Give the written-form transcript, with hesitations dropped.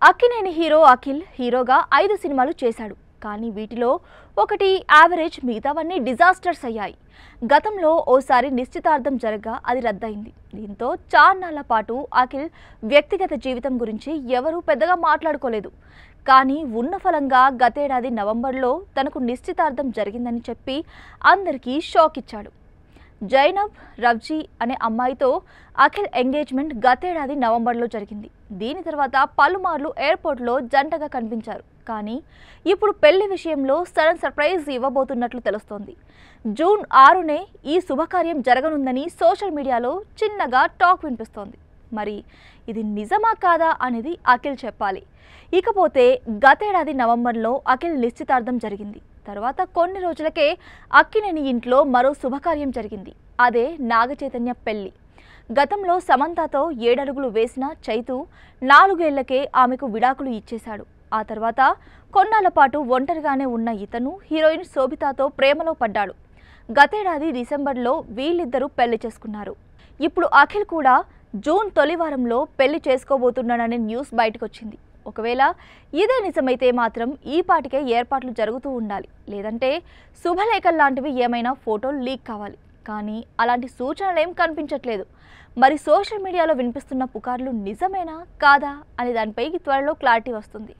Akkineni hero Akhil హీరోగా 5 సినిమాలు చేశాడు. కానీ వీటిలో ఒకటి యావరేజ్, మిగతావన్నీ డిజాస్టర్స్ అయ్యాయి. గతంలో ఓసారి నిశ్చితార్థం జరగగా అది రద్దయింది. దీంతో చాన్నాళ్ల పాటు అఖిల్ వ్యక్తిగత జీవితం గురించి ఎవరూ పెద్దగా మాట్లాడుకోలేదు. కానీ ఉన్న ఫలంగా గతేడాది నవంబర్లో తనకు నిశ్చితార్థం జరిగిందని చెప్పి అందరికీ షాక్ ఇచ్చాడు. జైనబ్ రవ్జీ అనే అమ్మాయితో అఖిల్ ఎంగేజ్మెంట్ గతేడాది నవంబర్లో జరిగింది. దీని తర్వాత పలుమార్లు ఎయిర్పోర్ట్లో జంటగా కనిపించారు. కానీ ఇప్పుడు పెళ్లి విషయంలో సడన్ సర్ప్రైజ్ ఇవ్వబోతున్నట్లు తెలుస్తోంది. జూన్ 6నే ఈ శుభకార్యం జరగనుందని సోషల్ మీడియాలో చిన్నగా టాక్ వినిపిస్తోంది. మరి ఇది నిజమా కాదా అనేది అఖిల్ చెప్పాలి. ఇకపోతే గతేడాది నవంబర్లో అఖిల్ నిశ్చితార్థం జరిగింది. తర్వాత కొన్ని రోజులకే అక్కినేని ఇంట్లో మరో శుభకార్యం జరిగింది. అదే నాగచైతన్య పెళ్లి. గతంలో సమంతతో 7 అడుగులు వేసిన చైతు 4 ఏళ్లకే ఆమెకు విడాకులు ఇచ్చేశాడు. ఆ తర్వాత కొన్నాళ్ల పాటు ఒంటరిగానే ఉన్న ఇతను హీరోయిన్ శోభితాతో ప్రేమలో పడ్డాడు. గతేడాది డిసెంబర్లో వీళ్ళిద్దరూ పెళ్లి చేసుకున్నారు. ఇప్పుడు అఖిల్ కూడా జూన్ తొలి వారంలో పెళ్లి చేసుకోబోతున్నాడనే న్యూస్ బయటకొచ్చింది. ఒకవేళ ఇదే నిజమైతే మాత్రం ఈ పాటికే ఏర్పాట్లు జరుగుతూ ఉండాలి. లేదంటే శుభలేఖల్లాంటివి ఏమైనా ఫోటోలు లీక్ కావాలి. కానీ అలాంటి సూచనలేం కనిపించట్లేదు. మరి సోషల్ మీడియాలో వినిపిస్తున్న పుకార్లు నిజమేనా కాదా అనే దానిపై త్వరలో క్లారిటీ వస్తుంది.